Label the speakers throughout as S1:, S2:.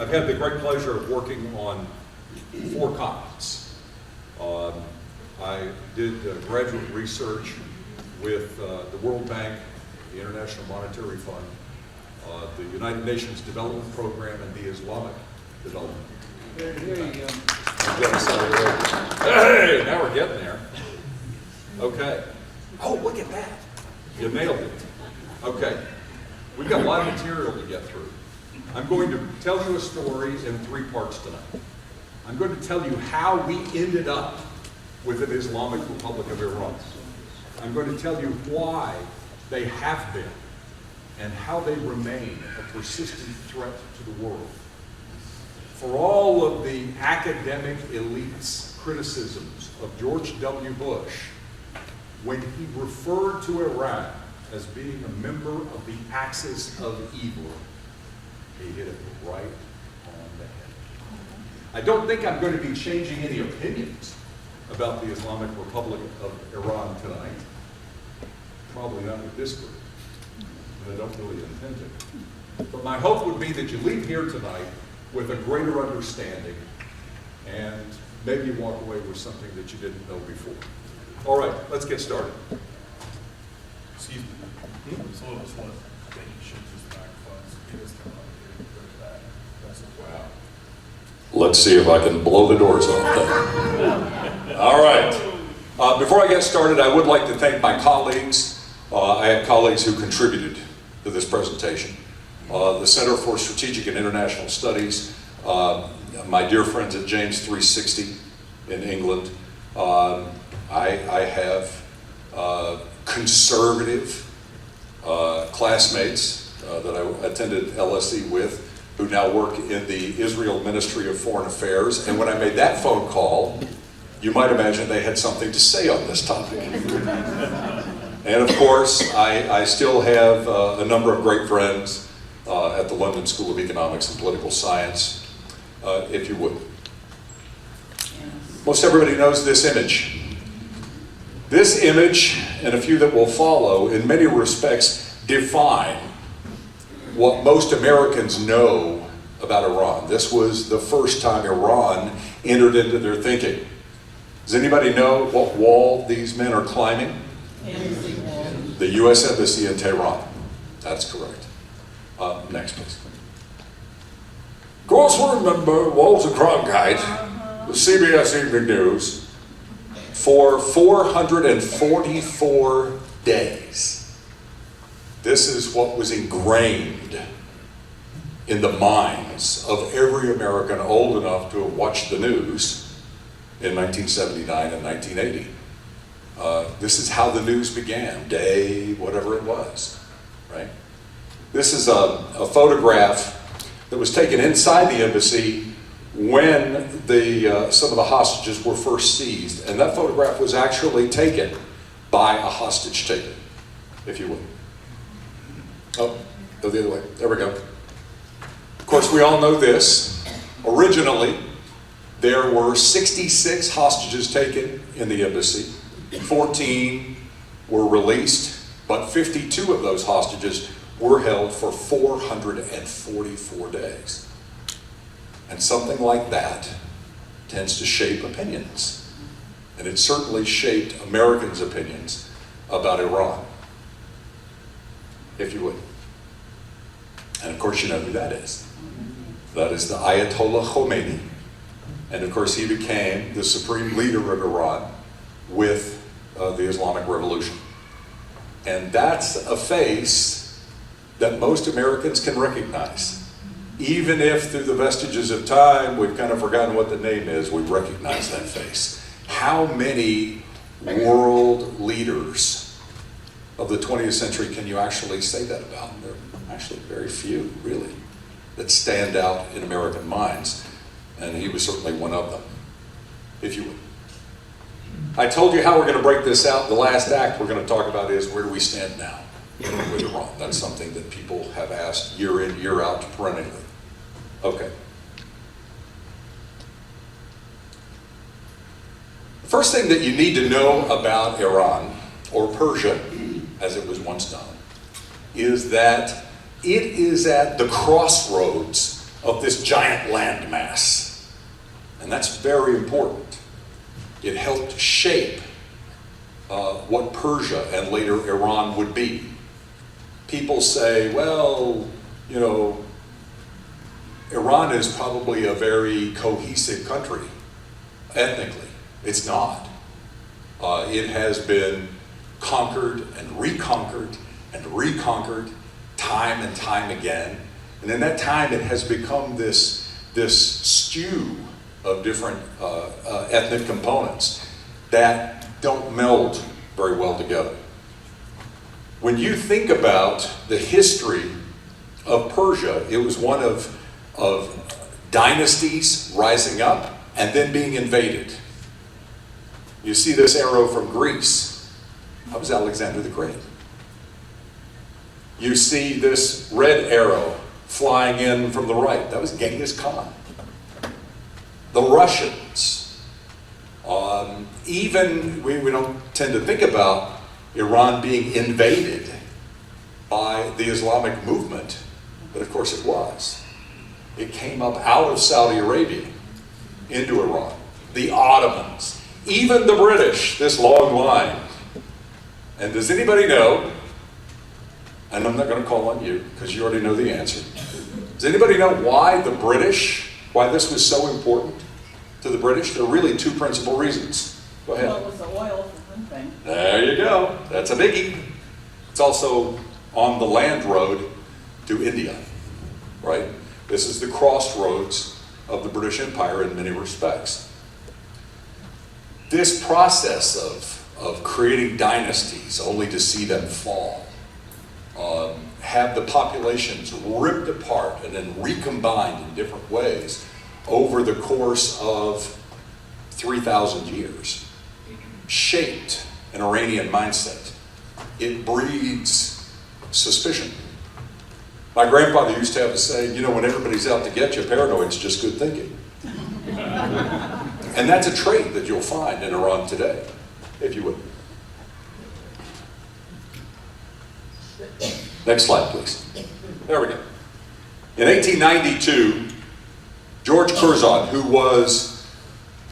S1: I've had the great pleasure of working on 4 continents. I did graduate research with the World Bank, the International Monetary Fund, the United Nations Development Program, and the Islamic Development.
S2: There you go.
S1: Hey, now we're getting there. Okay. Oh, look at that. You nailed it. Okay. We've got a lot of material to get through. I'm going to tell you a story in 3 parts tonight. I'm going to tell you how we ended up with an Islamic Republic of Iran. I'm going to tell you why they have been and how they remain a persistent threat to the world. For all of the academic elites' criticisms of George W. Bush, when he referred to Iran as being a member of the axis of evil, he hit it right on the head. I don't think I'm going to be changing any opinions about the Islamic Republic of Iran tonight. Probably not with this group, and I don't really intend to. But my hope would be that you leave here tonight with a greater understanding and maybe walk away with something that you didn't know before. All right, let's get started.
S3: Excuse me. So it was one thing you should just microphones. You just come up here and go to that. That's wow.
S1: Let's see if I can blow the doors off. All right. Before I get started, I would like to thank my colleagues. I have colleagues who contributed to this presentation. The Center for Strategic and International Studies, my dear friends at James 360 in England. I have conservative classmates that I attended LSE with, who now work in the Israel Ministry of Foreign Affairs. And when I made that phone call, you might imagine they had something to say on this topic. And of course, I still have a number of great friends at the London School of Economics and Political Science, if you would. Most everybody knows this image. This image, and a few that will follow, in many respects define what most Americans know about Iran. This was the first time Iran entered into their thinking. Does anybody know what wall these men are climbing?
S2: Embassy wall.
S1: The U.S. Embassy in Tehran. That's correct. Next, please. Of course, we remember Walter Cronkite, the CBS Evening News, for 444 days. This is what was ingrained in the minds of every American old enough to have watched the news in 1979 and 1980. This is how the news began, day whatever it was, right? This is a photograph that was taken inside the embassy when some of the hostages were first seized. And that photograph was actually taken by a hostage taker, if you will. Oh, go the other way. There we go. Of course, we all know this. Originally, there were 66 hostages taken in the embassy. 14 were released, but 52 of those hostages were held for 444 days. And something like that tends to shape opinions. And it certainly shaped Americans' opinions about Iran, if you would. And of course you know who that is. That is the Ayatollah Khomeini. And of course he became the supreme leader of Iran with the Islamic Revolution. And that's a face that most Americans can recognize. Even if through the vestiges of time we've kind of forgotten what the name is, we recognize that face. How many world leaders of the 20th century can you actually say that about? There are actually very few, really, that stand out in American minds. And he was certainly one of them, if you would. I told you how we're going to break this out. The last act we're going to talk about is where do we stand now with Iran. That's something that people have asked year in, year out, perennially. Okay. The first thing that you need to know about Iran, or Persia, as it was once known, is that it is at the crossroads of this giant landmass. And that's very important. It helped shape what Persia and later Iran would be. People say, well, you know, Iran is probably a very cohesive country, ethnically. It's not. It has been conquered and reconquered time and time again. And in that time, it has become this stew of different ethnic components that don't meld very well together. When you think about the history of Persia, it was one of dynasties rising up and then being invaded. You see this arrow from Greece. That was Alexander the Great. You see this red arrow flying in from the right. That was Genghis Khan. The Russians. Even, we don't tend to think about Iran being invaded by the Islamic movement, but of course it was. It came up out of Saudi Arabia into Iran. The Ottomans, even the British, this long line. And does anybody know, and I'm not going to call on you because you already know the answer. Does anybody know why why this was so important to the British? There are really two principal reasons. Go ahead.
S2: Well, it was the oil for one thing.
S1: There you go. That's a biggie. It's also on the land road to India, right? This is the crossroads of the British Empire in many respects. This process of creating dynasties only to see them fall, have the populations ripped apart and then recombined in different ways over the course of 3,000 years, shaped an Iranian mindset. It breeds suspicion. My grandfather used to have a saying, you know, when everybody's out to get you, paranoid's just good thinking. And that's a trait that you'll find in Iran today, if you would. Next slide, please. There we go. In 1892, George Curzon, who was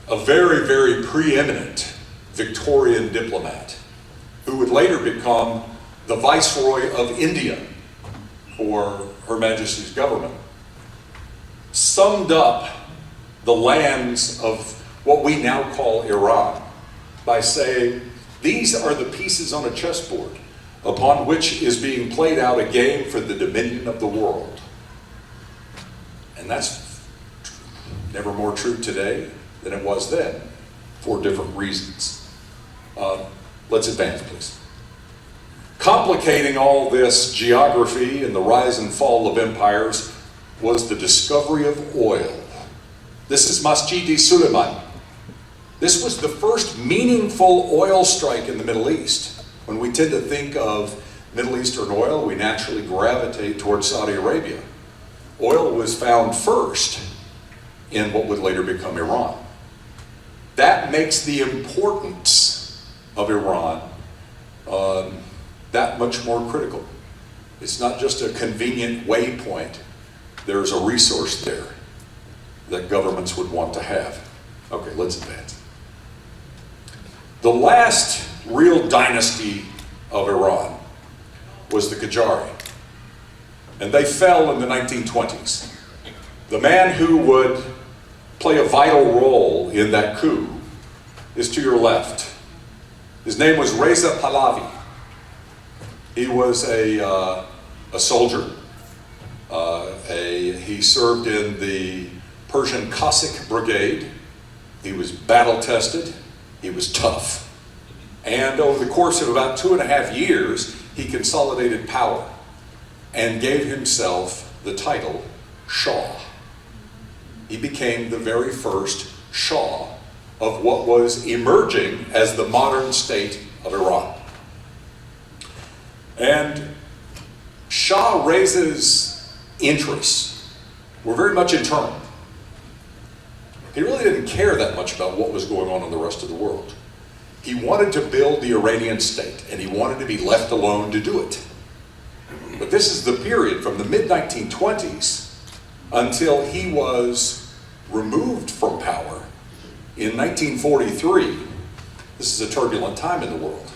S1: a very, very preeminent Victorian diplomat, who would later become the Viceroy of India for Her Majesty's government, summed up the lands of what we now call Iran by saying, these are the pieces on a chessboard upon which is being played out a game for the dominion of the world. And that's never more true today than it was then, for different reasons. Let's advance, please. Complicating all this geography and the rise and fall of empires was the discovery of oil. This is Masjid Suleiman. This was the first meaningful oil strike in the Middle East. When we tend to think of Middle Eastern oil, we naturally gravitate towards Saudi Arabia. Oil was found first in what would later become Iran. That makes the importance of Iran that much more critical. It's not just a convenient waypoint. There's a resource there that governments would want to have. Okay, let's advance. The last real dynasty of Iran was the Qajari, and they fell in the 1920s. The man who would play a vital role in that coup is to your left. His name was Reza Pahlavi. He was a soldier. He served in the Persian Cossack Brigade. He was battle-tested. He was tough. And over the course of about 2.5 years, he consolidated power and gave himself the title Shah. He became the very first Shah of what was emerging as the modern state of Iran. And Shah Reza's interests were very much internal. He really didn't care that much about what was going on in the rest of the world. He wanted to build the Iranian state, and he wanted to be left alone to do it. But this is the period from the mid-1920s until he was removed from power in 1943. This is a turbulent time in the world.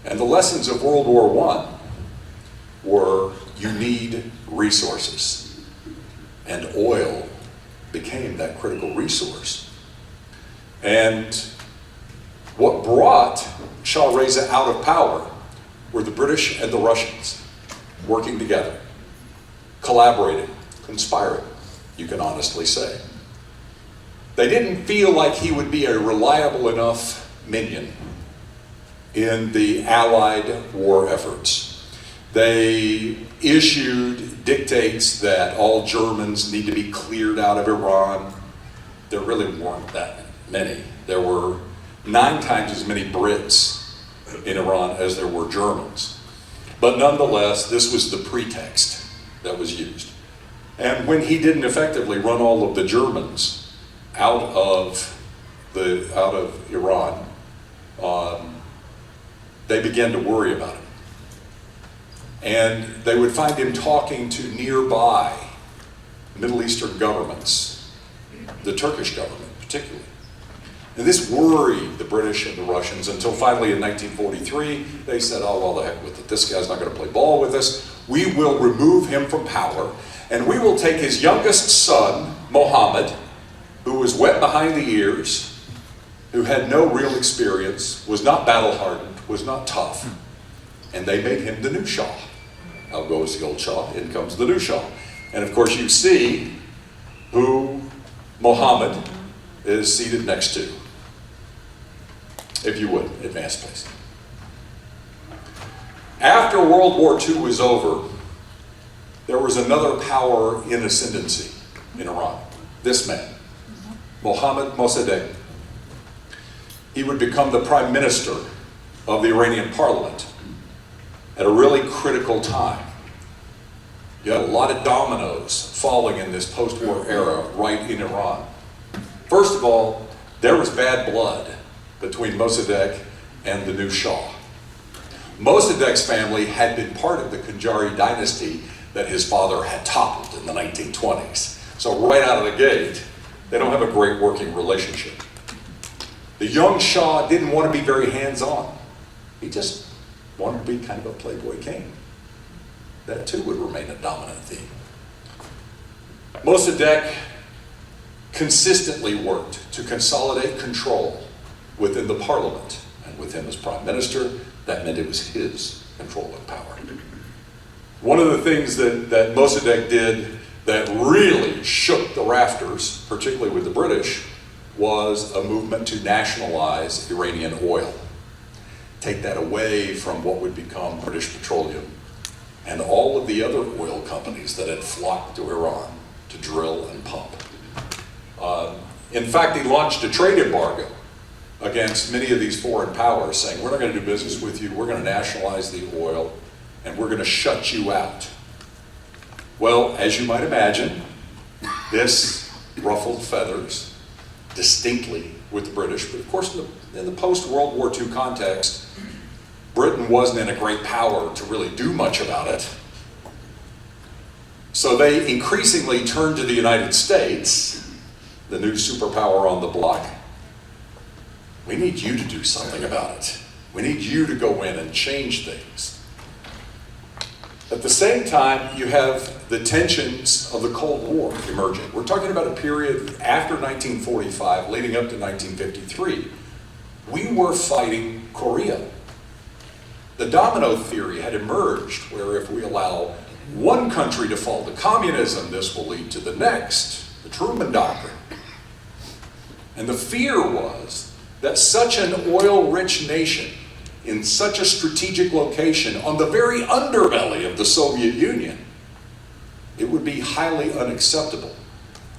S1: And the lessons of World War I were you need resources. And oil became that critical resource. And what brought Shah Reza out of power were the British and the Russians working together, collaborating, conspiring, you can honestly say. They didn't feel like he would be a reliable enough minion in the Allied war efforts. They issued dictates that all Germans need to be cleared out of Iran. There really weren't that many. There were 9 times as many Brits in Iran as there were Germans. But nonetheless, this was the pretext that was used. And when he didn't effectively run all of the Germans out of Iran, they began to worry about him. And they would find him talking to nearby Middle Eastern governments, the Turkish government particularly. And this worried the British and the Russians until finally in 1943, they said, oh, well, the heck with it. This guy's not going to play ball with us. We will remove him from power, and we will take his youngest son, Mohammed, who was wet behind the ears, who had no real experience, was not battle-hardened, was not tough, and they made him the new Shah. Out goes the old Shah, in comes the new Shah. And of course you see who Mohammed is seated next to. If you would, advance please. After World War II was over, there was another power in ascendancy in Iran. This man, Mohammad Mossadegh. He would become the prime minister of the Iranian parliament at a really critical time. You had a lot of dominoes falling in this post-war era right in Iran. First of all, there was bad blood between Mossadegh and the new Shah. Mossadegh's family had been part of the Qanjari dynasty that his father had toppled in the 1920s. So right out of the gate, they don't have a great working relationship. The young Shah didn't want to be very hands-on. He just wanted to be kind of a playboy king. That too would remain a dominant theme. Mossadegh consistently worked to consolidate control within the parliament, and with him as prime minister, that meant it was his control and power. One of the things that Mossadegh did that really shook the rafters, particularly with the British, was a movement to nationalize Iranian oil. Take that away from what would become British Petroleum and all of the other oil companies that had flocked to Iran to drill and pump. In fact, he launched a trade embargo against many of these foreign powers, saying, we're not going to do business with you, we're going to nationalize the oil, and we're going to shut you out. Well, as you might imagine, this ruffled feathers distinctly with the British, but of course in the post-World War II context, Britain wasn't in a great power to really do much about it. So they increasingly turned to the United States, the new superpower on the block. We need you to do something about it. We need you to go in and change things. At the same time, you have the tensions of the Cold War emerging. We're talking about a period after 1945, leading up to 1953. We were fighting Korea. The domino theory had emerged, where if we allow one country to fall to communism, this will lead to the next, the Truman Doctrine. And the fear was that such an oil-rich nation in such a strategic location on the very underbelly of the Soviet Union, it would be highly unacceptable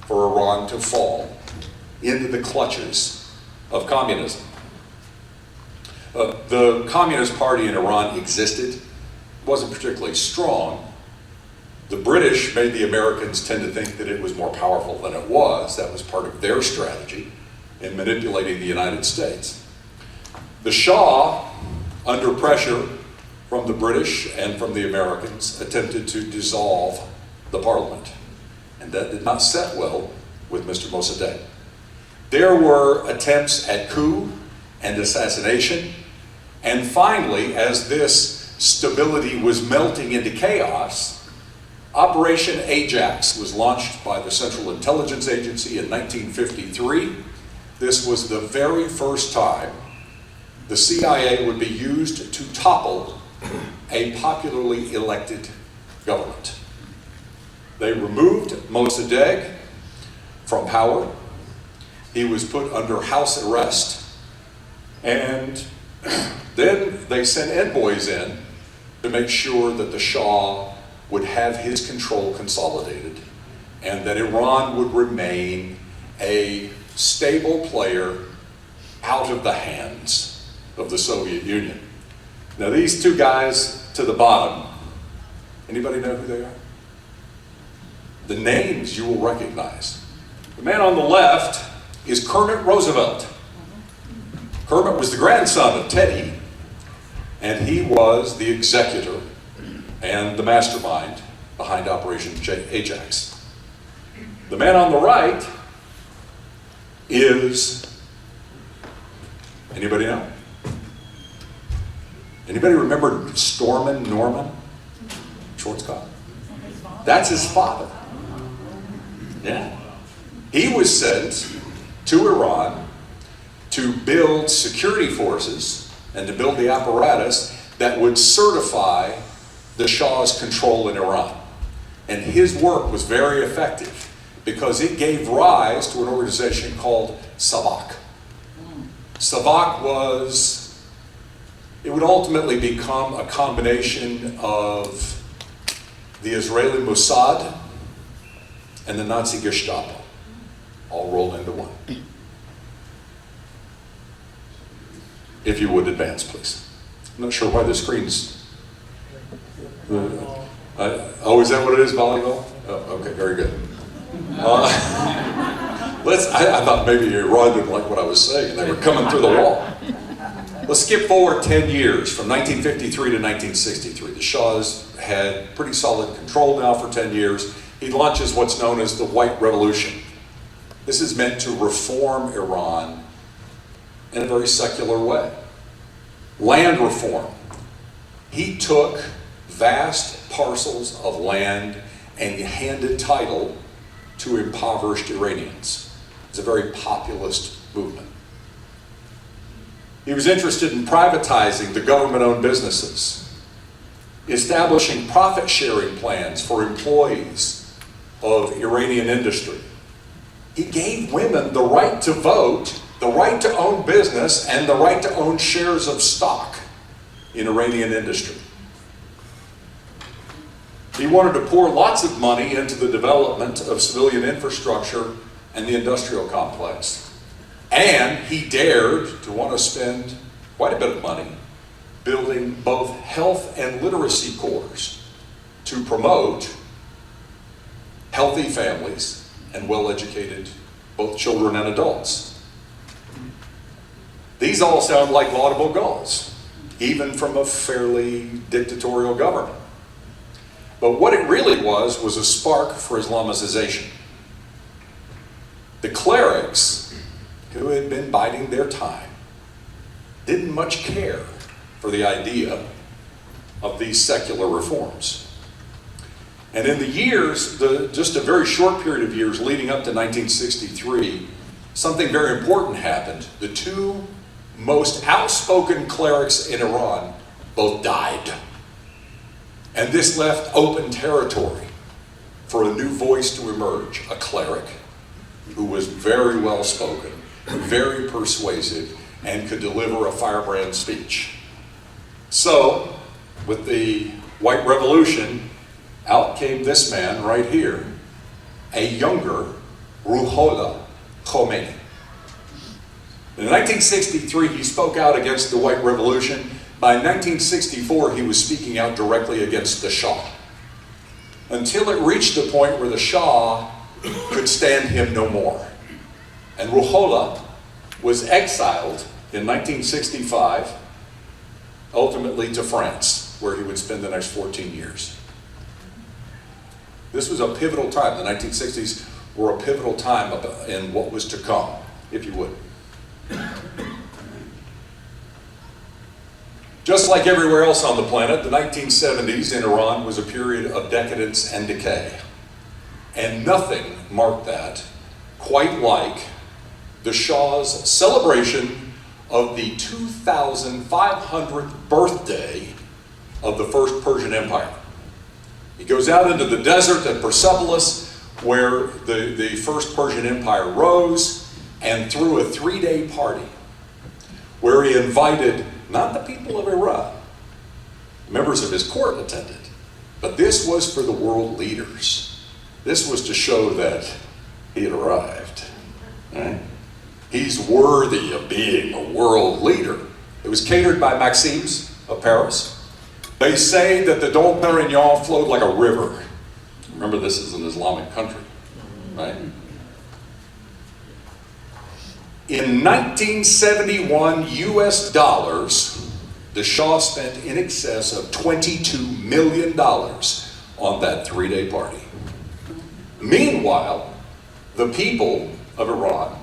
S1: for Iran to fall into the clutches of communism. The Communist Party in Iran existed, wasn't particularly strong. The British made the Americans tend to think that it was more powerful than it was. That was part of their strategy in manipulating the United States. The Shah, under pressure from the British and from the Americans, attempted to dissolve the parliament. And that did not set well with Mr. Mossadegh. There were attempts at coup and assassination, and finally, as this stability was melting into chaos, Operation Ajax was launched by the Central Intelligence Agency in 1953. This was the very first time the CIA would be used to topple a popularly elected government. They removed Mossadegh from power. He was put under house arrest, and then they sent envoys in to make sure that the Shah would have his control consolidated and that Iran would remain a stable player out of the hands of the Soviet Union. Now these two guys to the bottom, anybody know who they are? The names you will recognize. The man on the left is Kermit Roosevelt. Kermit was the grandson of Teddy, and he was the executor and the mastermind behind Operation Ajax. The man on the right is, anybody know? Anybody remember Stormin Norman Schwarzkopf? That's his father. Yeah. He was sent to Iran to build security forces and to build the apparatus that would certify the Shah's control in Iran. And his work was very effective because it gave rise to an organization called SAVAK. SAVAK it would ultimately become a combination of the Israeli Mossad and the Nazi Gestapo, all rolled into one. If you would advance, please. I'm not sure why the screen's... oh, is that what it is, volleyball? Oh, okay, very good. I thought maybe Iran didn't like what I was saying. They were coming through the wall. Let's skip forward 10 years, from 1953 to 1963. The Shah's had pretty solid control now for 10 years. He launches what's known as the White Revolution. This is meant to reform Iran in a very secular way. Land reform. He took vast parcels of land and handed title to impoverished Iranians. It's a very populist movement. He was interested in privatizing the government-owned businesses, establishing profit-sharing plans for employees of Iranian industry. He gave women the right to vote, the right to own business, and the right to own shares of stock in Iranian industry. He wanted to pour lots of money into the development of civilian infrastructure and the industrial complex. And he dared to want to spend quite a bit of money building both health and literacy cores to promote healthy families and well-educated both children and adults. These all sound like laudable goals, even from a fairly dictatorial government. But what it really was a spark for Islamicization. The clerics, who had been biding their time, didn't much care for the idea of these secular reforms. And in the years, just a very short period of years leading up to 1963, something very important happened. The two most outspoken clerics in Iran both died. And this left open territory for a new voice to emerge, a cleric who was very well spoken, very persuasive, and could deliver a firebrand speech. So, with the White Revolution, out came this man right here, a younger Ruhollah Khomeini. In 1963, he spoke out against the White Revolution. By 1964, he was speaking out directly against the Shah, until it reached the point where the Shah could stand him no more. And Ruhollah was exiled in 1965, ultimately to France, where he would spend the next 14 years. This was a pivotal time. The 1960s were a pivotal time in what was to come, if you would. Just like everywhere else on the planet, the 1970s in Iran was a period of decadence and decay. And nothing marked that quite like the Shah's celebration of the 2,500th birthday of the First Persian Empire. He goes out into the desert at Persepolis, where the First Persian Empire rose, and threw a 3-day party where he invited not the people of Iran, members of his court attended, but this was for the world leaders. This was to show that he had arrived. Right? He's worthy of being a world leader. It was catered by Maxims of Paris. They say that the Dom Perignon flowed like a river. Remember, this is an Islamic country, right? In 1971 US dollars, the Shah spent in excess of $22 million on that 3-day party. Meanwhile, the people of Iran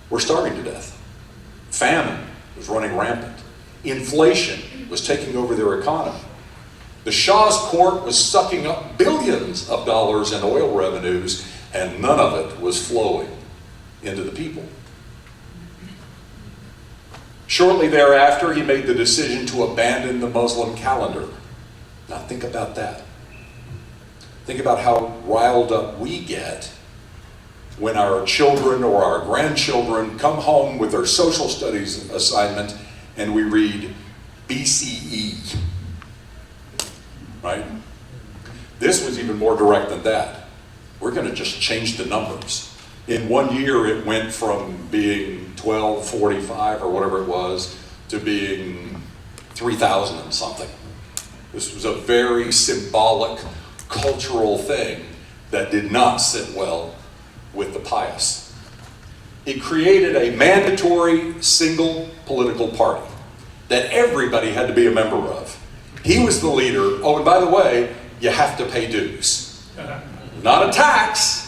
S1: were starving to death. Famine was running rampant. Inflation was taking over their economy. The Shah's court was sucking up billions of dollars in oil revenues, and none of it was flowing into the people. Shortly thereafter, he made the decision to abandon the Muslim calendar. Now think about that. Think about how riled up we get when our children or our grandchildren come home with their social studies assignment and we read BCE, right? This was even more direct than that. We're going to just change the numbers. In 1 year, it went from being 1245 or whatever it was to being 3,000 and something. This was a very symbolic, cultural thing that did not sit well with the pious. It created a mandatory single political party that everybody had to be a member of. He was the leader. Oh, and by the way, you have to pay dues. Not a tax.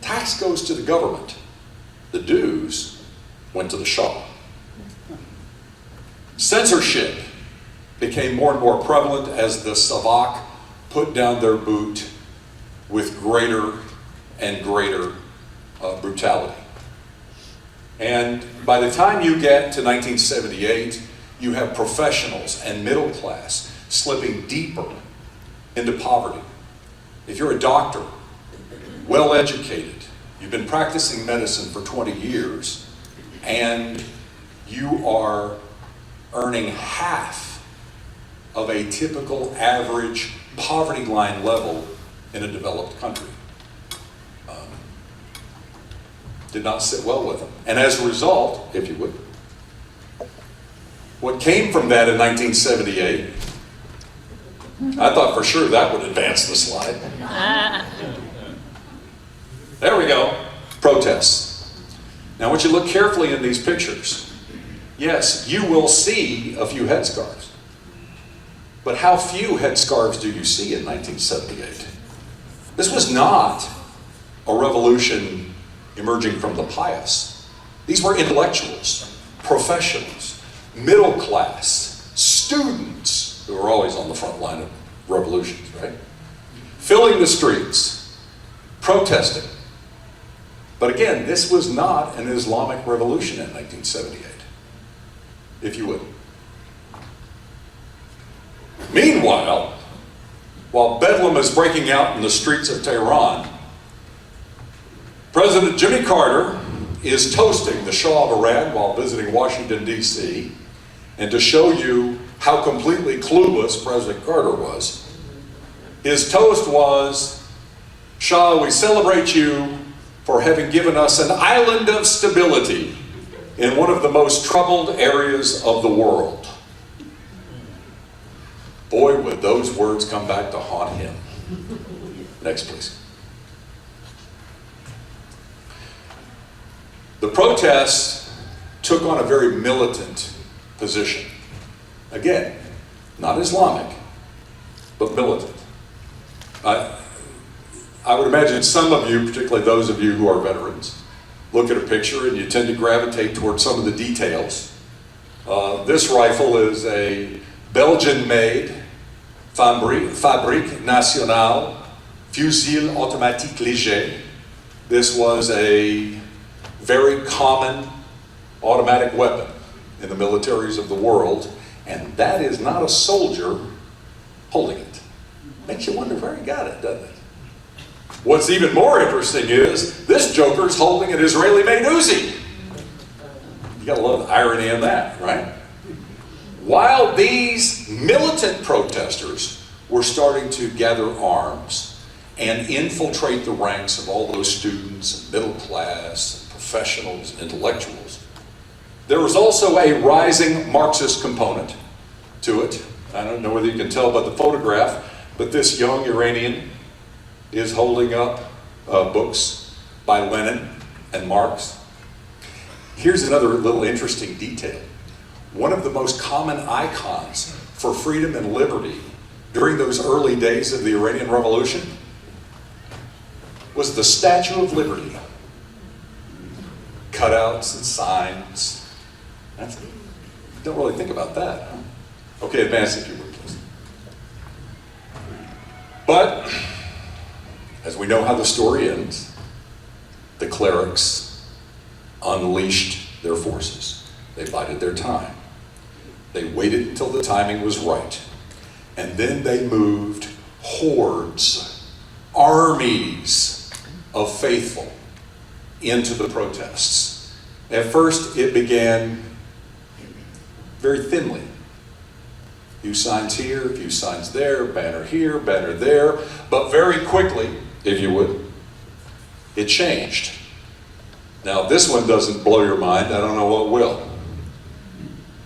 S1: Tax goes to the government. The dues went to the Shah. Censorship became more and more prevalent as the Savak put down their boot with greater and greater brutality. And by the time you get to 1978, you have professionals and middle class slipping deeper into poverty. If you're a doctor, well educated, you've been practicing medicine for 20 years, and you are earning half of a typical average poverty line level in a developed country. Did not sit well with them. And as a result, if you would, what came from that in 1978, I thought for sure that would advance the slide. There we go. Protests. Now, I want you to look carefully in these pictures. Yes, you will see a few headscarves. But how few headscarves do you see in 1978? This was not a revolution emerging from the pious. These were intellectuals, professionals, middle class, students who were always on the front line of revolutions, right? Filling the streets, protesting. But again, this was not an Islamic revolution in 1978, if you would. Meanwhile, while Bedlam is breaking out in the streets of Tehran, President Jimmy Carter is toasting the Shah of Iran while visiting Washington, D.C., and to show you how completely clueless President Carter was, his toast was, "Shah, we celebrate you for having given us an island of stability in one of the most troubled areas of the world." Boy, would those words come back to haunt him. Next, please. The protests took on a very militant position. Again, not Islamic, but militant. I would imagine some of you, particularly those of you who are veterans, look at a picture and you tend to gravitate towards some of the details. This rifle is a Belgian-made Fabrique Nationale Fusil Automatique Léger. This was a very common automatic weapon in the militaries of the world, and that is not a soldier holding it. Makes you wonder where he got it, doesn't it? What's even more interesting is this joker's holding an Israeli-made Uzi. You gotta love the irony in that, right? While these militant protesters were starting to gather arms and infiltrate the ranks of all those students and middle class, and professionals, and intellectuals, there was also a rising Marxist component to it. I don't know whether you can tell by the photograph, but this young Iranian is holding up books by Lenin and Marx. Here's another little interesting detail. One of the most common icons for freedom and liberty during those early days of the Iranian Revolution was the Statue of Liberty. Cutouts and signs. Don't really think about that, huh? Okay, advance if you would, please. But, as we know how the story ends, the clerics unleashed their forces. They bided their time. They waited until the timing was right. And then they moved hordes, armies of faithful into the protests. At first, it began very thinly. A few signs here, a few signs there, banner here, banner there. But very quickly, if you would, it changed. Now, if this one doesn't blow your mind, I don't know what will.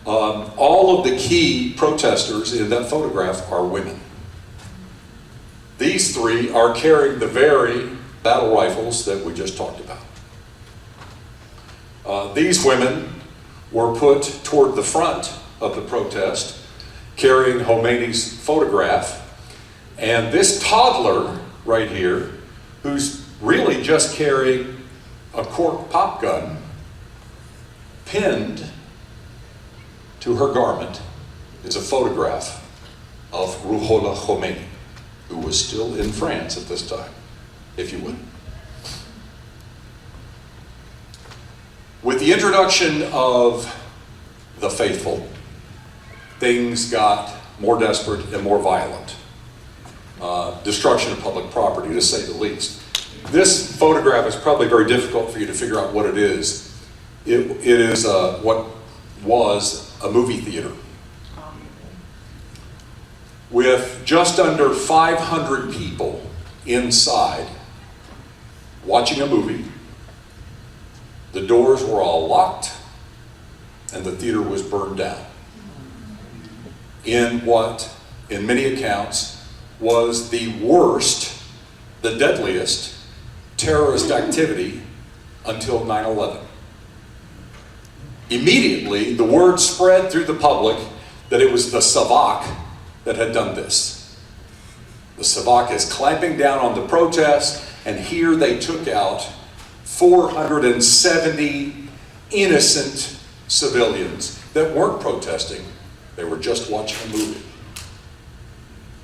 S1: All of the key protesters in that photograph are women. These three are carrying the very battle rifles that we just talked about. These women were put toward the front of the protest, carrying Khomeini's photograph. And this toddler right here, who's really just carrying a cork pop gun, pinned to her garment is a photograph of Ruhollah Khomeini, who was still in France at this time, if you would. With the introduction of the faithful, things got more desperate and more violent. Destruction of public property, to say the least. This photograph is probably very difficult for you to figure out what it is. It is what was a movie theater with just under 500 people inside watching a movie. The doors were all locked and the theater was burned down in what, in many accounts, was the worst, the deadliest terrorist activity until 9/11. Immediately, the word spread through the public that it was the Savak that had done this. The Savak is clamping down on the protests, and here they took out 470 innocent civilians that weren't protesting. They were just watching a movie.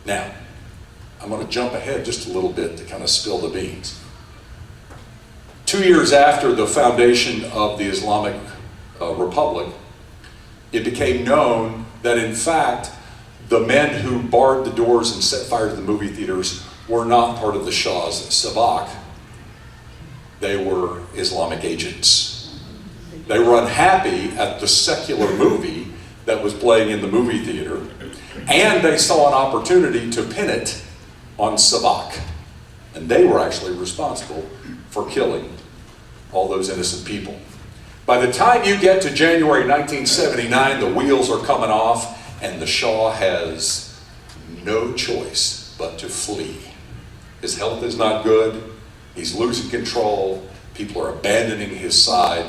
S1: Now, I'm going to jump ahead just a little bit to kind of spill the beans. 2 years after the foundation of the Islamic Republic, it became known that in fact the men who barred the doors and set fire to the movie theaters were not part of the Shah's Savak. They were Islamic agents. They were unhappy at the secular movie that was playing in the movie theater, and they saw an opportunity to pin it on Savak. And they were actually responsible for killing all those innocent people. By the time you get to January 1979, the wheels are coming off, and the Shah has no choice but to flee. His health is not good. He's losing control. People are abandoning his side.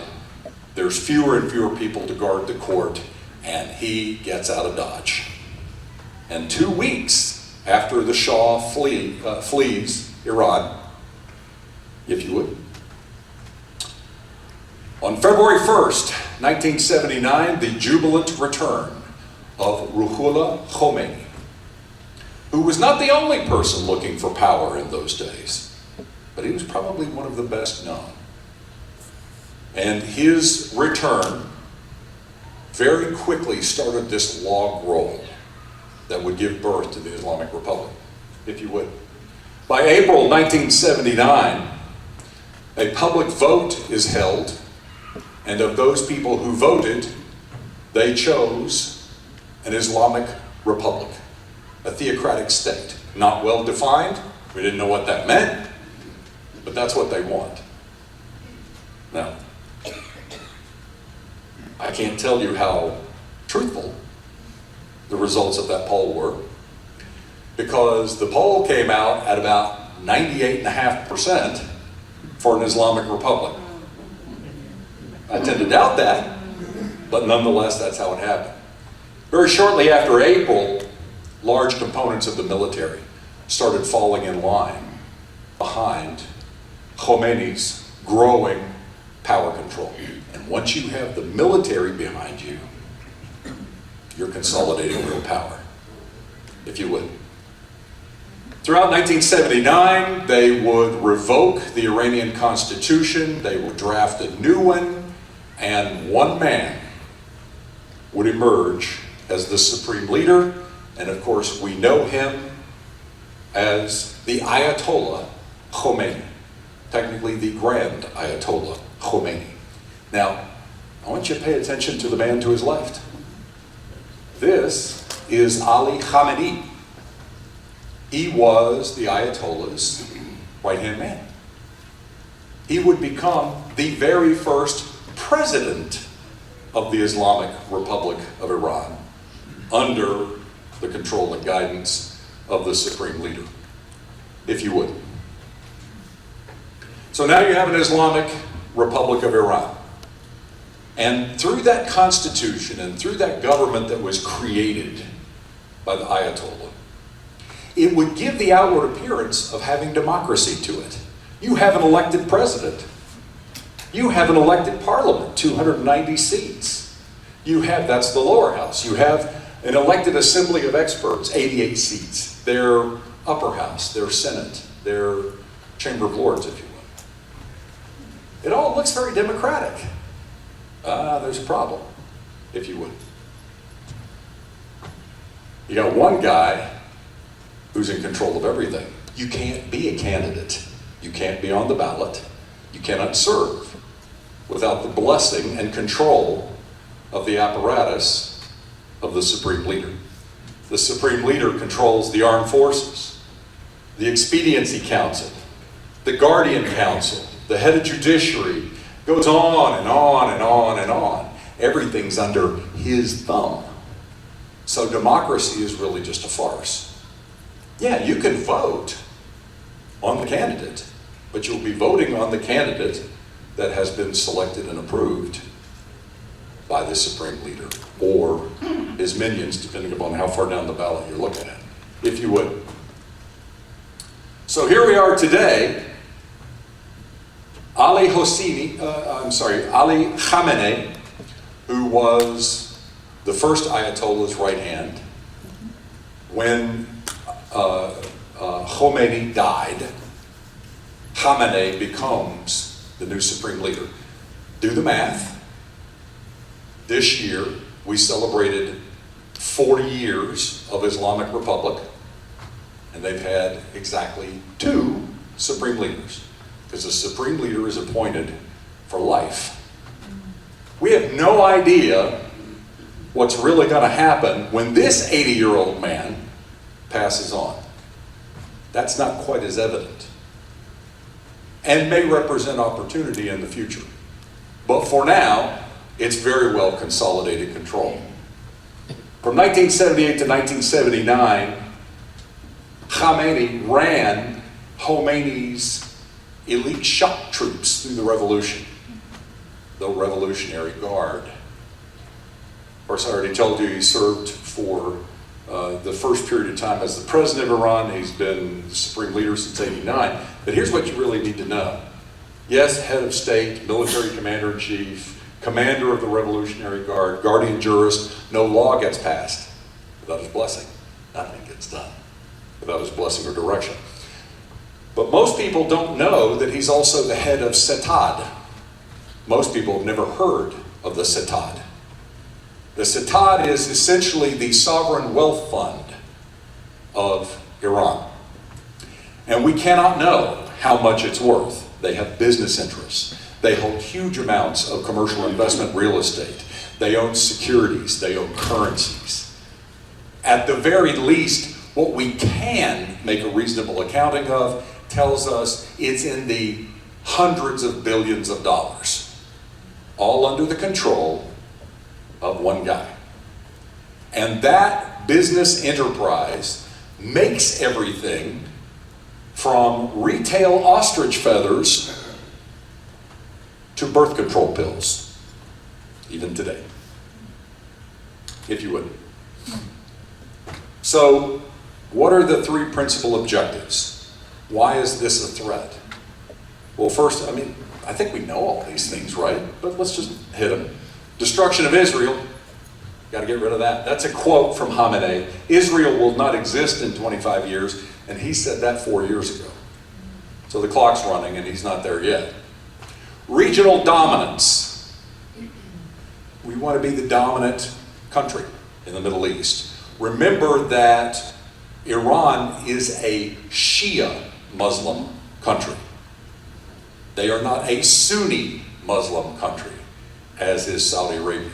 S1: There's fewer and fewer people to guard the court, and he gets out of Dodge. And 2 weeks after the Shah flees Iran, if you would. On February 1st, 1979, the jubilant return of Ruhollah Khomeini, who was not the only person looking for power in those days, but he was probably one of the best known. And his return very quickly started this log roll that would give birth to the Islamic Republic, if you would. By April 1979, a public vote is held, and of those people who voted, they chose an Islamic Republic, a theocratic state. Not well defined, we didn't know what that meant, but that's what they want. Now, I can't tell you how truthful the results of that poll were, because the poll came out at about 98.5% for an Islamic Republic. I tend to doubt that, but nonetheless, that's how it happened. Very shortly after April, large components of the military started falling in line behind Khomeini's growing power control. And once you have the military behind you, you're consolidating real power, if you would. Throughout 1979, they would revoke the Iranian constitution, they would draft a new one, and one man would emerge as the supreme leader. And of course, we know him as the Ayatollah Khomeini, technically the Grand Ayatollah Khomeini. Now, I want you to pay attention to the man to his left. This is Ali Khamenei. He was the Ayatollah's right-hand man. He would become the very first president of the Islamic Republic of Iran under the control and guidance of the supreme leader, if you would. So now you have an Islamic Republic of Iran. And through that constitution and through that government that was created by the Ayatollah, it would give the outward appearance of having democracy to it. You have an elected president. You have an elected parliament, 290 seats. You have, that's the lower house. You have an elected assembly of experts, 88 seats. Their upper house, their senate, their chamber of lords, if you will. It all looks very democratic. There's a problem, if you would. You got one guy who's in control of everything. You can't be a candidate. You can't be on the ballot. You cannot serve without the blessing and control of the apparatus of the Supreme Leader. The Supreme Leader controls the armed forces, the Expediency Council, the Guardian Council, the head of judiciary. Goes on and on and on and on. Everything's under his thumb. So democracy is really just a farce. Yeah, you can vote on the candidate, but you'll be voting on the candidate that has been selected and approved by the Supreme Leader or his minions, depending upon how far down the ballot you're looking at, if you would. So here we are today. Ali Khamenei, who was the first Ayatollah's right hand, when Khomeini died, Khamenei becomes the new supreme leader. Do the math. This year, we celebrated 40 years of Islamic Republic, and they've had exactly 2 supreme leaders, because the supreme leader is appointed for life. We have no idea what's really going to happen when this 80-year-old man passes on. That's not quite as evident, and may represent opportunity in the future. But for now, it's very well consolidated control. From 1978 to 1979, Khamenei ran Khomeini's elite shock troops through the revolution, the Revolutionary Guard. Of course, I already told you he served for the first period of time as the president of Iran. He's been the supreme leader since '89. But here's what you really need to know. Yes, head of state, military commander-in-chief, commander of the Revolutionary Guard, guardian jurist, no law gets passed without his blessing. Nothing gets done without his blessing or direction. But most people don't know that he's also the head of Setad. Most people have never heard of the Setad. The Setad is essentially the sovereign wealth fund of Iran. And we cannot know how much it's worth. They have business interests. They hold huge amounts of commercial investment real estate. They own securities. They own currencies. At the very least, what we can make a reasonable accounting of tells us it's in the hundreds of billions of dollars, all under the control of one guy. And that business enterprise makes everything from retail ostrich feathers to birth control pills, even today, if you would. So, what are the three principal objectives? Why is this a threat? Well, first, I think we know all these things, right? But let's just hit them. Destruction of Israel. Got to get rid of that. That's a quote from Khamenei. Israel will not exist in 25 years, and he said that 4 years ago. So the clock's running, and he's not there yet. Regional dominance. We want to be the dominant country in the Middle East. Remember that Iran is a Shia Muslim country. They are not a Sunni Muslim country, as is Saudi Arabia,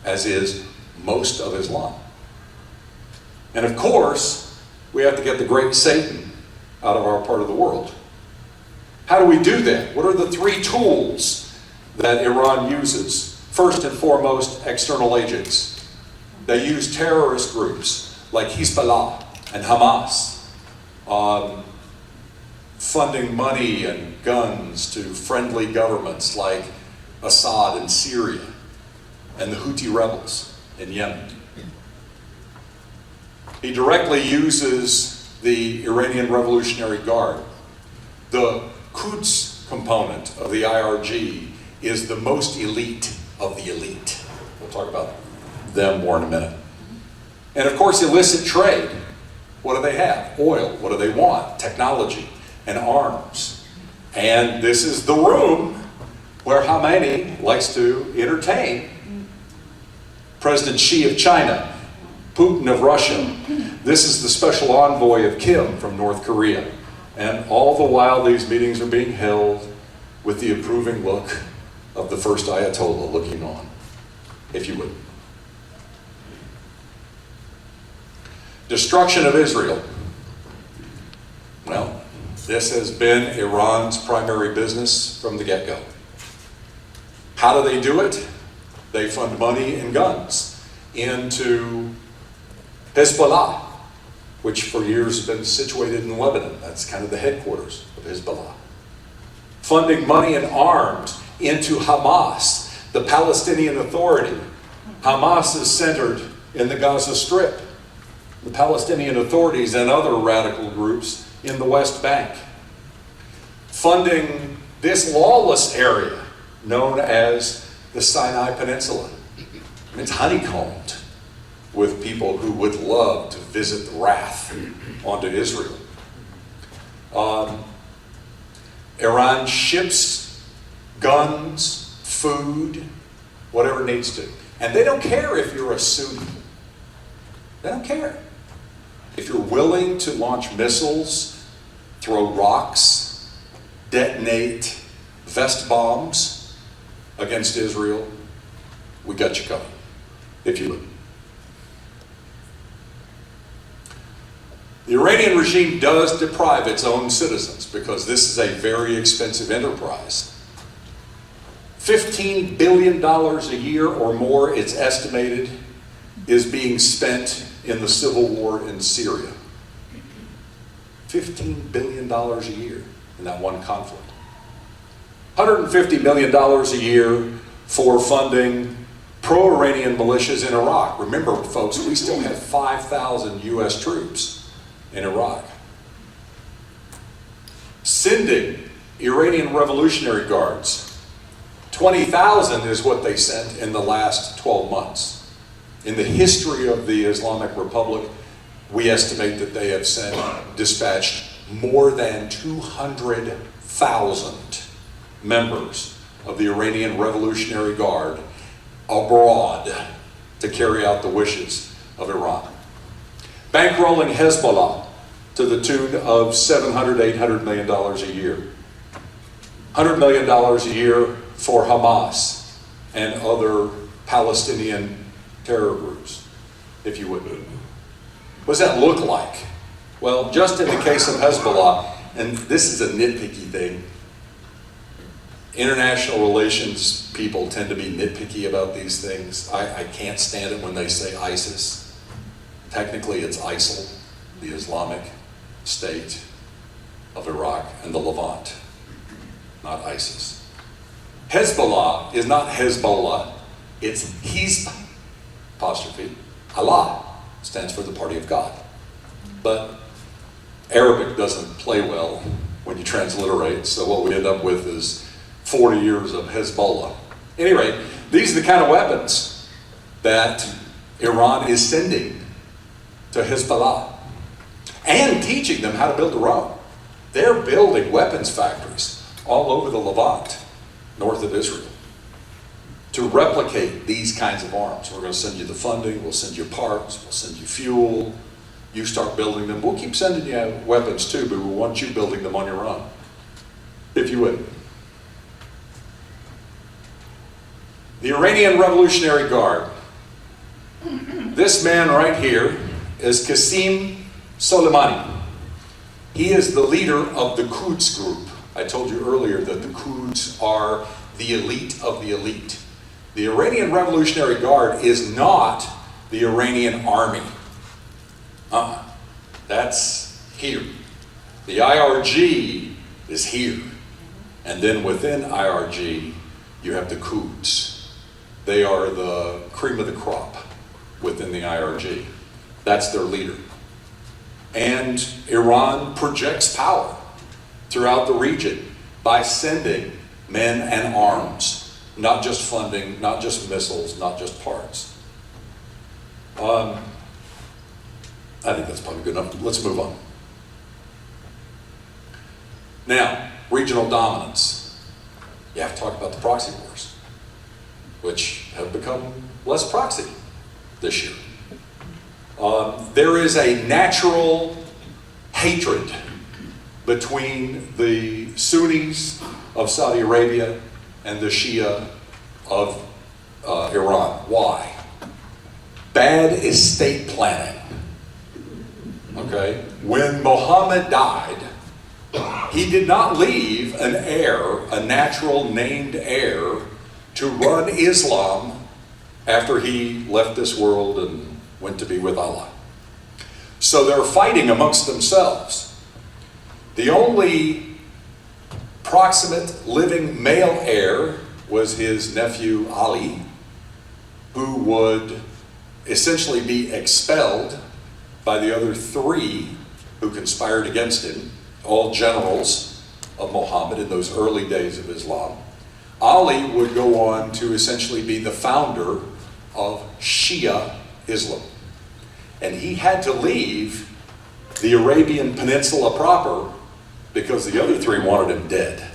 S1: as is most of Islam. And of course, we have to get the great Satan out of our part of the world. How do we do that? What are the three tools that Iran uses? First and foremost, external agents. They use terrorist groups like Hezbollah and Hamas, funding money and guns to friendly governments like Assad in Syria and the Houthi rebels in Yemen. He directly uses the Iranian Revolutionary Guard. The Quds component of the IRG is the most elite of the elite. We'll talk about them more in a minute. And of course, illicit trade. What do they have? Oil. What do they want? Technology and arms. And this is the room where Khamenei likes to entertain President Xi of China, Putin of Russia. This is the special envoy of Kim from North Korea. And all the while these meetings are being held with the approving look of the first Ayatollah looking on, if you would. Destruction of Israel. Well, this has been Iran's primary business from the get-go. How do they do it? They fund money and guns into Hezbollah, which for years has been situated in Lebanon. That's kind of the headquarters of Hezbollah. Funding money and arms into Hamas, the Palestinian Authority. Hamas is centered in the Gaza Strip. The Palestinian authorities and other radical groups in the West Bank. Funding this lawless area known as the Sinai Peninsula. It's honeycombed with people who would love to visit the wrath onto Israel. Iran ships guns, food, whatever it needs to. And they don't care if you're a Sunni. They don't care. If you're willing to launch missiles, throw rocks, detonate vest bombs against Israel, we got you covered, if you would. The Iranian regime does deprive its own citizens because this is a very expensive enterprise. $15 billion a year or more, it's estimated, is being spent in the civil war in Syria. $15 billion a year in that one conflict. $150 million a year for funding pro-Iranian militias in Iraq. Remember, folks, we still have 5,000 U.S. troops in Iraq. Sending Iranian Revolutionary Guards. 20,000 is what they sent in the last 12 months. In the history of the Islamic Republic, we estimate that they have dispatched more than 200,000 members of the Iranian Revolutionary Guard abroad to carry out the wishes of Iran. Bankrolling Hezbollah to the tune of $700, $800 million a year. $100 million a year for Hamas and other Palestinian terror groups, if you would. What does that look like? Well, just in the case of Hezbollah, and this is a nitpicky thing, international relations people tend to be nitpicky about these things. I can't stand it when they say ISIS. Technically, it's ISIL, the Islamic State of Iraq and the Levant, not ISIS. Hezbollah is not Hezbollah, it's Hizb, apostrophe, Allah, stands for the party of God. But Arabic doesn't play well when you transliterate, so what we end up with is 40 years of Hezbollah. At any rate, these are the kind of weapons that Iran is sending to Hezbollah and teaching them how to build their own. They're building weapons factories all over the Levant, north of Israel, to replicate these kinds of arms. We're going to send you the funding, we'll send you parts, we'll send you fuel, you start building them. We'll keep sending you weapons too, but we want you building them on your own, if you would. The Iranian Revolutionary Guard. This man right here is Qasem Soleimani. He is the leader of the Quds group. I told you earlier that the Quds are the elite of the elite. The Iranian Revolutionary Guard is not the Iranian army. That's here. The IRG is here. And then within IRG, you have the Quds. They are the cream of the crop within the IRG. That's their leader. And Iran projects power throughout the region by sending men and arms, not just funding, not just missiles, not just parts. I think that's probably good enough. Let's move on. Now, regional dominance. You have to talk about the proxy wars, which have become less proxy this year. There is a natural hatred between the Sunnis of Saudi Arabia and the Shia of Iran. Why? Bad estate planning. Okay? When Muhammad died, he did not leave an heir, a natural named heir, to run Islam after he left this world and went to be with Allah. So they're fighting amongst themselves. The only proximate living male heir was his nephew Ali, who would essentially be expelled by the other three who conspired against him, all generals of Muhammad in those early days of Islam. Ali would go on to essentially be the founder of Shia Islam. And he had to leave the Arabian Peninsula proper because the other three wanted him dead.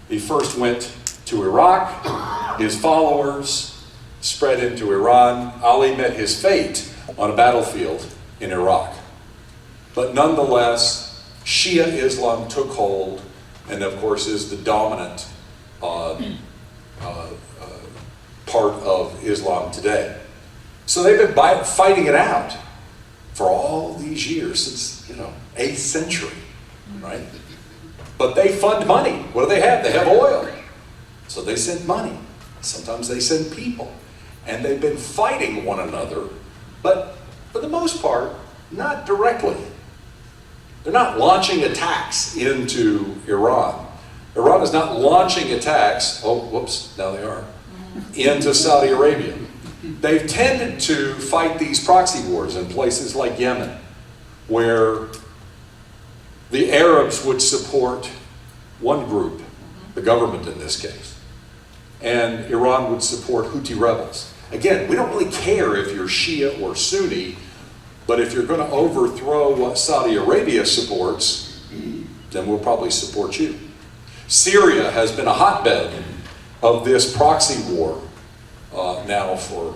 S1: He first went to Iraq. His followers spread into Iran. Ali met his fate on a battlefield in Iraq. But nonetheless, Shia Islam took hold and of course is the dominant part of Islam today. So they've been fighting it out for all these years, since, 8th century, right? But they fund money. What do they have? They have oil. So they send money. Sometimes they send people. And they've been fighting one another, but for the most part, not directly. They're not launching attacks into Iran. Iran is not launching attacks, now they are, into Saudi Arabia. They've tended to fight these proxy wars in places like Yemen, where the Arabs would support one group, the government in this case. And Iran would support Houthi rebels. Again, we don't really care if you're Shia or Sunni, but if you're going to overthrow what Saudi Arabia supports, then we'll probably support you. Syria has been a hotbed of this proxy war now for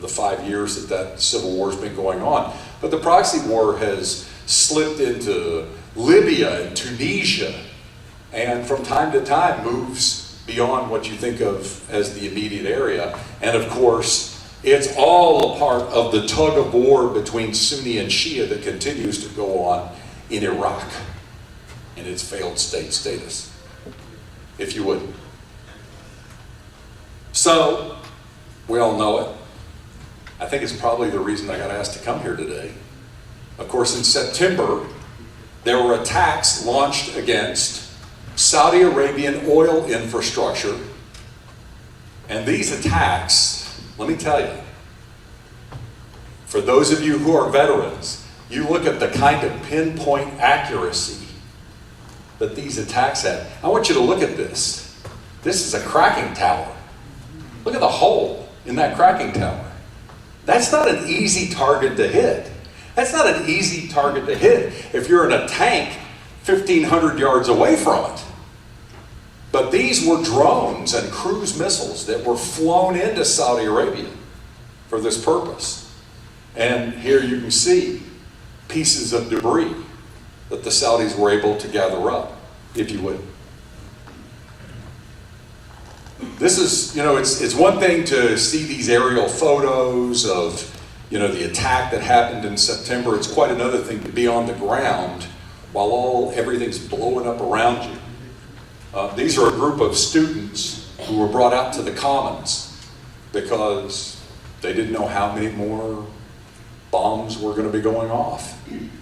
S1: the 5 years that civil war has been going on. But the proxy war has slipped into Libya and Tunisia, and from time to time moves beyond what you think of as the immediate area. And of course, it's all a part of the tug of war between Sunni and Shia that continues to go on in Iraq and its failed state status, if you would. So, we all know it. I think it's probably the reason I got asked to come here today. Of course, in September, there were attacks launched against Saudi Arabian oil infrastructure. And these attacks, let me tell you, for those of you who are veterans, you look at the kind of pinpoint accuracy that these attacks had. I want you to look at this. This is a cracking tower. Look at the hole in that cracking tower. That's not an easy target to hit. That's not an easy target to hit if you're in a tank 1,500 yards away from it. But these were drones and cruise missiles that were flown into Saudi Arabia for this purpose. And here you can see pieces of debris that the Saudis were able to gather up, if you would. This is, it's one thing to see these aerial photos of, the attack that happened in September. It's quite another thing to be on the ground while everything's blowing up around you. These are a group of students who were brought out to the commons because they didn't know how many more bombs were going to be going off.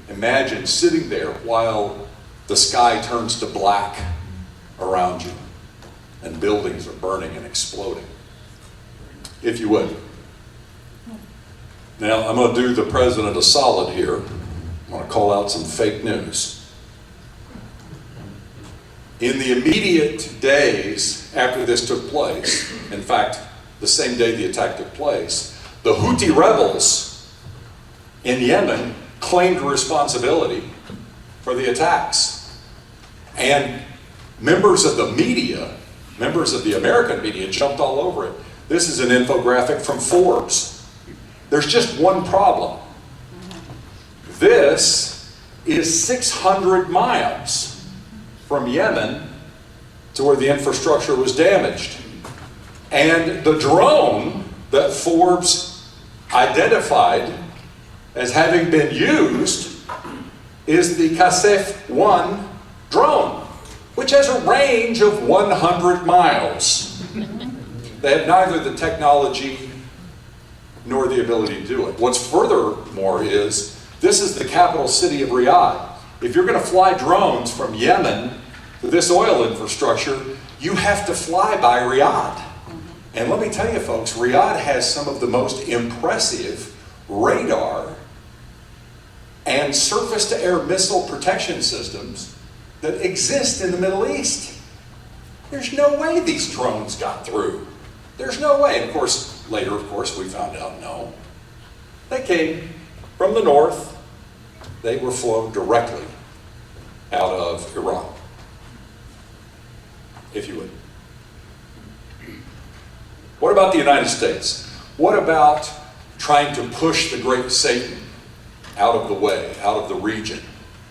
S1: Imagine sitting there while the sky turns to black around you and buildings are burning and exploding, if you would. Now, I'm going to do the president a solid here. I'm going to call out some fake news. In the immediate days after this took place, in fact, the same day the attack took place, the Houthi rebels in Yemen claimed responsibility for the attacks. And members of the media, members of the American media, jumped all over it. This is an infographic from Forbes. There's just one problem. This is 600 miles from Yemen to where the infrastructure was damaged. And the drone that Forbes identified as having been used is the Kasef-1 drone, which has a range of 100 miles. They have neither the technology nor the ability to do it. What's furthermore is, this is the capital city of Riyadh. If you're going to fly drones from Yemen to this oil infrastructure, you have to fly by Riyadh. And let me tell you folks, Riyadh has some of the most impressive radar and surface-to-air missile protection systems that exist in the Middle East. There's no way these drones got through. There's no way. And of course, later, we found out, no. They came from the north. They were flown directly out of Iran, if you would. What about the United States? What about trying to push the great Satan out of the way, out of the region?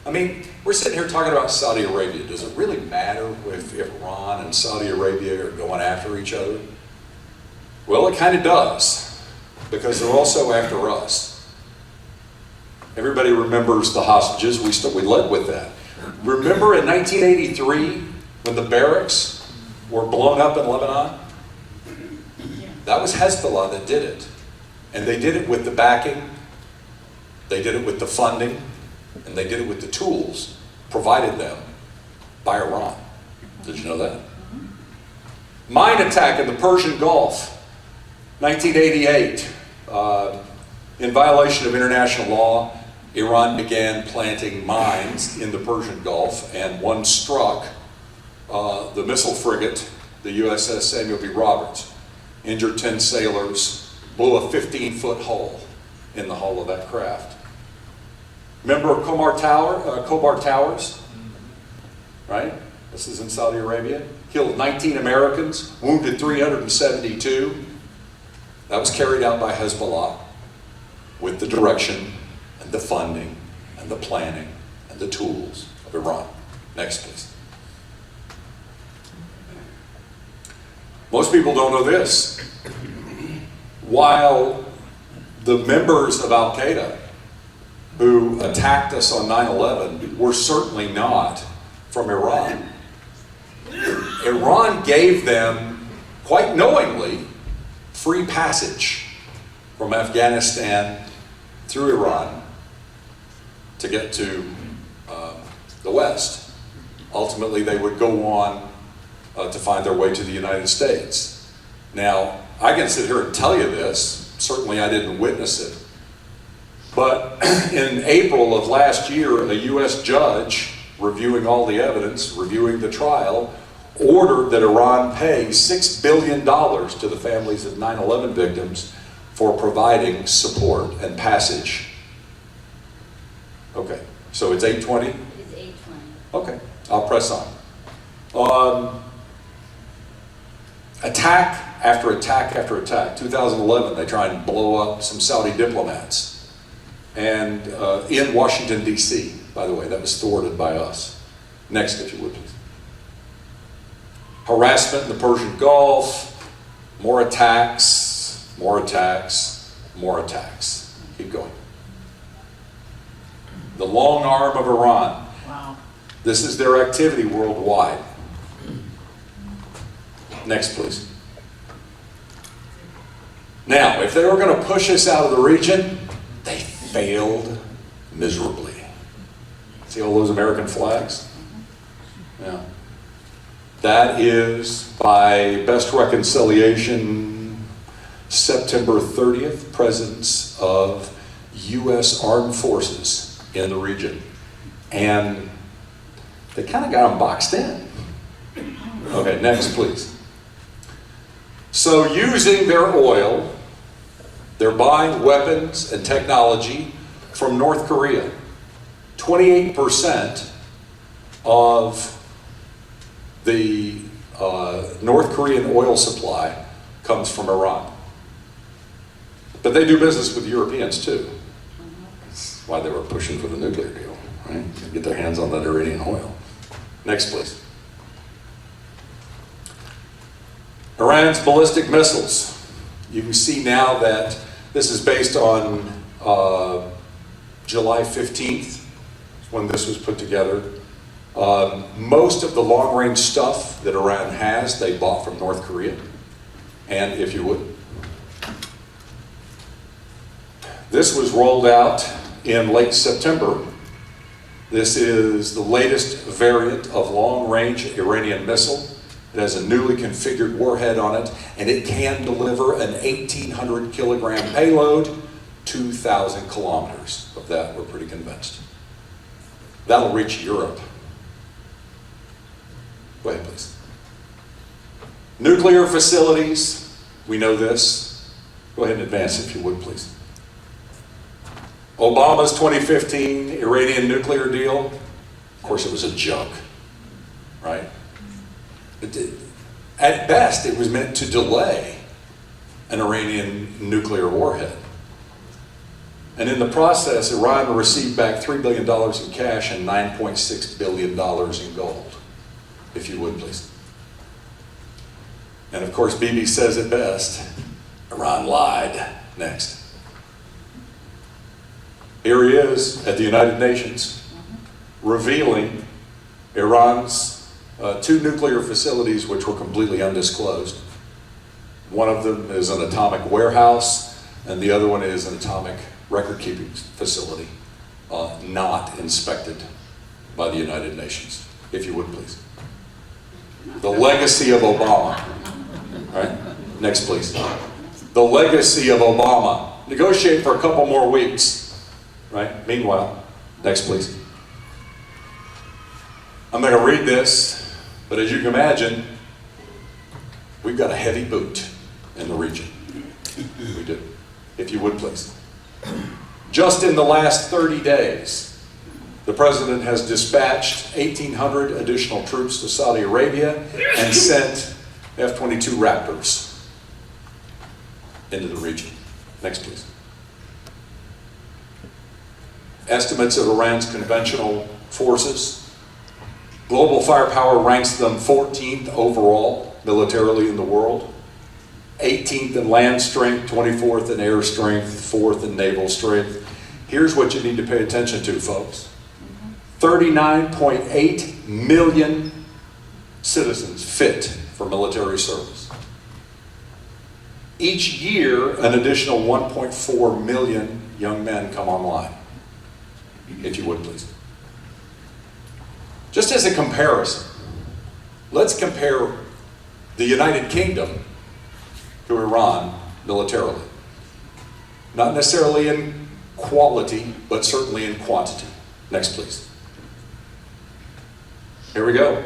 S1: I mean, we're sitting here talking about Saudi Arabia. Does it really matter if Iran and Saudi Arabia are going after each other? Well, it kind of does, because they're also after us. Everybody remembers the hostages. We led with that. Remember in 1983 when the barracks were blown up in Lebanon? That was Hezbollah that did it. And they did it with the backing, they did it with the funding, and they did it with the tools provided them by Iran. Did you know that? Mine attack in the Persian Gulf, 1988. In violation of international law, Iran began planting mines in the Persian Gulf, and one struck the missile frigate, the USS Samuel B. Roberts, injured 10 sailors, blew a 15-foot hole in the hull of that craft. Remember Khobar Towers, right? This is in Saudi Arabia. Killed 19 Americans, wounded 372. That was carried out by Hezbollah with the direction and the funding and the planning and the tools of Iran. Next, please. Most people don't know this. While the members of Al-Qaeda who attacked us on 9/11 were certainly not from Iran, Iran gave them, quite knowingly, free passage from Afghanistan through Iran to get to the West. Ultimately, they would go on to find their way to the United States. Now, I can sit here and tell you this. Certainly, I didn't witness it. But in April of last year, a U.S. judge, reviewing all the evidence, reviewing the trial, ordered that Iran pay $6 billion to the families of 9/11 victims for providing support and passage. Okay, so it's 8:20?
S4: It is 8:20.
S1: Okay, I'll press on. Attack after attack after attack. 2011, they try and blow up some Saudi diplomats. And in Washington, D.C., by the way, that was thwarted by us. Next, if you would, please. Harassment in the Persian Gulf, more attacks, more attacks, more attacks. Keep going. The long arm of Iran.
S2: Wow.
S1: This is their activity worldwide. Next, please. Now, if they were going to push us out of the region, they failed miserably. See all those American flags? Yeah. That is, by best reconciliation, September 30th, presence of U.S. armed forces in the region. And they kind of got them boxed in. Okay, next, please. So using their oil, they're buying weapons and technology from North Korea. 28% of the North Korean oil supply comes from Iran. But they do business with Europeans too. That's why they were pushing for the nuclear deal, right? To get their hands on that Iranian oil. Next, please. Iran's ballistic missiles. You can see now that this is based on July 15th, when this was put together. Most of the long-range stuff that Iran has, they bought from North Korea. And if you would. This was rolled out in late September. This is the latest variant of long-range Iranian missile. It has a newly configured warhead on it, and it can deliver an 1,800 kilogram payload, 2,000 kilometers. Of that, we're pretty convinced. That'll reach Europe. Go ahead, please. Nuclear facilities, we know this. Go ahead and advance if you would, please. Obama's 2015 Iranian nuclear deal, of course it was a joke, right? At best, it was meant to delay an Iranian nuclear warhead. And in the process, Iran received back $3 billion in cash and $9.6 billion in gold. If you would, please. And of course, Bibi says it best, Iran lied. Next. Here he is at the United Nations, revealing Iran's two nuclear facilities which were completely undisclosed. One of them is an atomic warehouse, and the other one is an atomic record-keeping facility, not inspected by the United Nations. If you would, please. The legacy of Obama. All right, next, please. The legacy of Obama. Negotiate for a couple more weeks, right? Meanwhile, next, please. I'm going to read this. But as you can imagine, we've got a heavy boot in the region. We do. If you would, please. Just in the last 30 days, the president has dispatched 1,800 additional troops to Saudi Arabia and sent F-22 Raptors into the region. Next, please. Estimates of Iran's conventional forces. Global firepower ranks them 14th overall militarily in the world. 18th in land strength, 24th in air strength, 4th in naval strength. Here's what you need to pay attention to, folks. 39.8 million citizens fit for military service. Each year, an additional 1.4 million young men come online. If you would, please. Just as a comparison, let's compare the United Kingdom to Iran militarily. Not necessarily in quality, but certainly in quantity. Next, please. Here we go.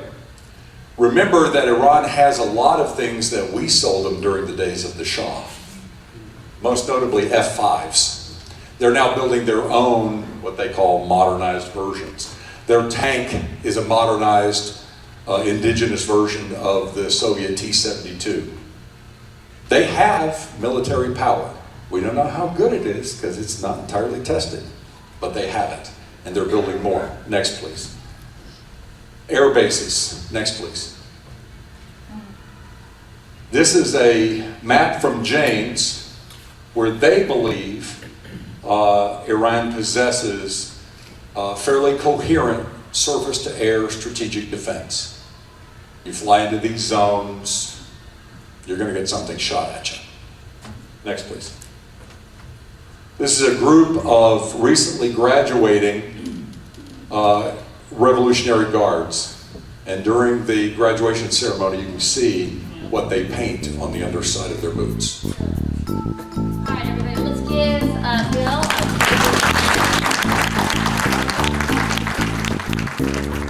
S1: Remember that Iran has a lot of things that we sold them during the days of the Shah. Most notably F-5s. They're now building their own, what they call modernized versions. Their tank is a modernized, indigenous version of the Soviet T-72. They have military power. We don't know how good it is because it's not entirely tested, but they have it, and they're building more. Next, please. Air bases. Next, please. This is a map from Jane's where they believe Iran possesses fairly coherent surface-to-air strategic defense. You fly into these zones, you're going to get something shot at you. Next, please. This is a group of recently graduating Revolutionary Guards. And during the graduation ceremony, you can see what they paint on the underside of their boots.
S4: All right, everybody, let's give Bill a